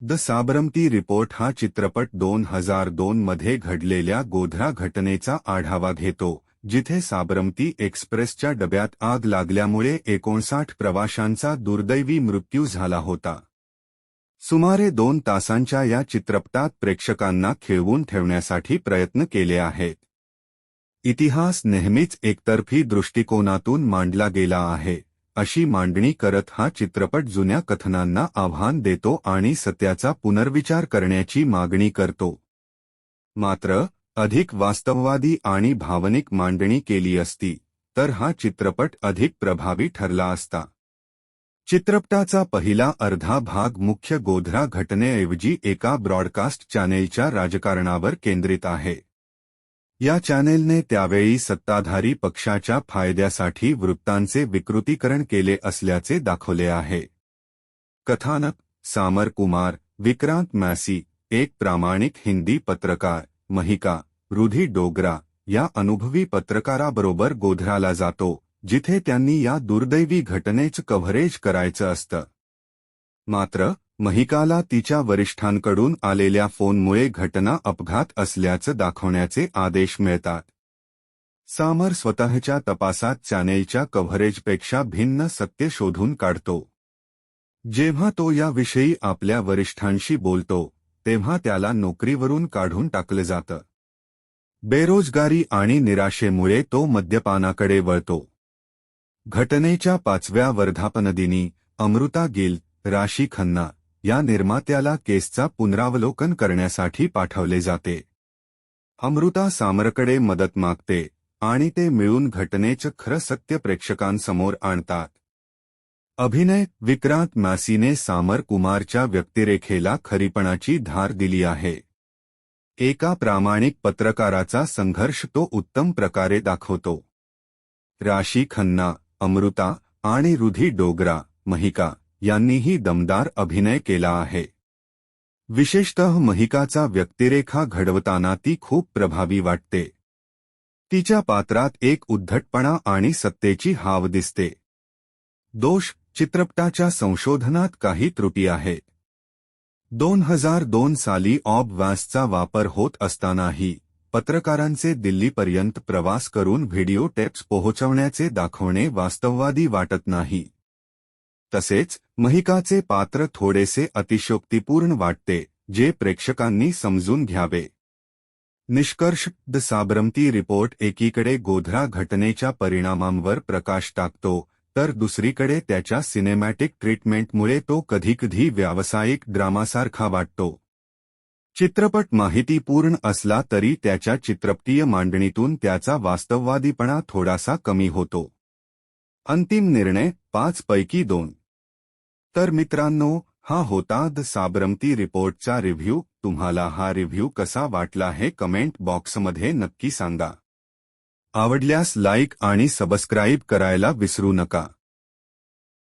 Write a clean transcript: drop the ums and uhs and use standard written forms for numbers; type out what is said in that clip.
The Sabarmati report हा चित्रपट 2002 मध्ये घडलेल्या गोध्रा घटनेचा आढावा घेतो, जिथे साबरमती एक्सप्रेसच्या डब्यात आग लागल्यामुळे 59 प्रवाशांचा दुर्दैवी मृत्यू झाला होता. सुमारे 2 तासांच्या या चित्रपटात प्रेक्षकांना खिळवून ठेवण्यासाठी प्रयत्न केले आहेत. इतिहास नेहमीच एकतर्फी दृष्टिकोनातून मांडला गेला आहे, अशी मांडणी करत हा चित्रपट जुन्या कथनांना आव्हान देतो आणि सत्याचा पुनर्विचार करण्याची मागणी करतो. मात्र अधिक वास्तववादी आणि भावनिक मांडणी केली असती तर हा चित्रपट अधिक प्रभावी ठरला असता. चित्रपटाचा पहिला अर्धा भाग मुख्य गोध्रा घटनेऐवजी एका ब्रॉडकास्ट चॅनेलच्या राजकारणावर केंद्रित आहे. या चॅनेलने त्यावेळी सत्ताधारी पक्षाच्या फायद्यासाठी वृत्तांचे विकृतीकरण केले असल्याचे दाखवले आहे. कथानक सामर कुमार, विक्रांत मॅसी, एक प्रामाणिक हिंदी पत्रकार, महिका, रुधी डोगरा या अनुभवी पत्रकाराबरोबर गोध्राला जातो, जिथे त्यांनी या दुर्दैवी घटनेचं कव्हरेज करायचं असतं. मात्र महिकाला तिच्या वरिष्ठांकडून आलेल्या फोनमुळे घटना अपघात असल्याचं दाखवण्याचे आदेश मिळतात. सामर स्वतःच्या तपासात चॅनेलच्या कव्हरेजपेक्षा भिन्न सत्य शोधून काढतो. जेव्हा तो याविषयी आपल्या वरिष्ठांशी बोलतो तेव्हा त्याला नोकरीवरून काढून टाकलं जातं. बेरोजगारी आणि निराशेमुळे तो मद्यपानाकडे वळतो. घटनेच्या 5व्या वर्धापनदिनी अमृता गिल, राशी खन्ना या निर्मात्याला केसचा पुनरावलोकन करण्यासाठी पाठवले जाते. अमृता सामरकडे मदत मागते आणि ते मिळून घटनेचं खरं सत्य प्रेक्षकांसमोर आणतात. अभिनय विक्रांत मॅसीने सामर कुमारच्या व्यक्तिरेखेला खरीपणाची धार दिली आहे. एका प्रामाणिक पत्रकाराचा संघर्ष तो उत्तम प्रकारे दाखवतो. राशी खन्ना, अमृता आणि रुधी डोगरा, महिका यांनीही दमदार अभिनय केला आहे. विशेषतः महिकाचा व्यक्तिरेखा घडवताना ती खूप प्रभावी वाटते. तिच्या पात्रात एक उद्धटपणा आणि सत्तेची हाव दिसते. दोष चित्रपटाच्या संशोधनात काही त्रुटी आहेत. 2002 साली ऑब व्हॅन्सचा वापर होत असतानाही पत्रकारांचे दिल्लीपर्यंत प्रवास करून व्हिडिओ टेप्स पोहोचवण्याचे दाखवणे वास्तववादी वाटत नाही. तसेच महिकाचे पात्र थोडेसे अतिशयोक्तिपूर्ण वाटते, जे प्रेक्षकांनी समजून घ्यावे. निष्कर्ष द साबरमती रिपोर्ट एकीकडे गोध्रा घटनेच्या परिणामांवर प्रकाश टाकतो, तर दुसरीकडे त्याच्या सिनेमॅटिक ट्रीटमेंटमुळे तो कधीकधी व्यावसायिक ड्रामासारखा वाटतो. चित्रपट माहितीपूर्ण असला तरी त्याच्या चित्रपटीय मांडणीतून त्याचा वास्तववादीपणा थोडासा कमी होतो. अंतिम निर्णय 5 पैकी 2. तर मित्रांनो, हा होता द साबरमती रिपोर्टचा रिव्ह्यू. तुम्हाला हा रिव्ह्यू कसा वाटला हे कमेंट बॉक्समध्ये नक्की सांगा. आवडल्यास लाईक आणि सबस्क्राईब करायला विसरू नका.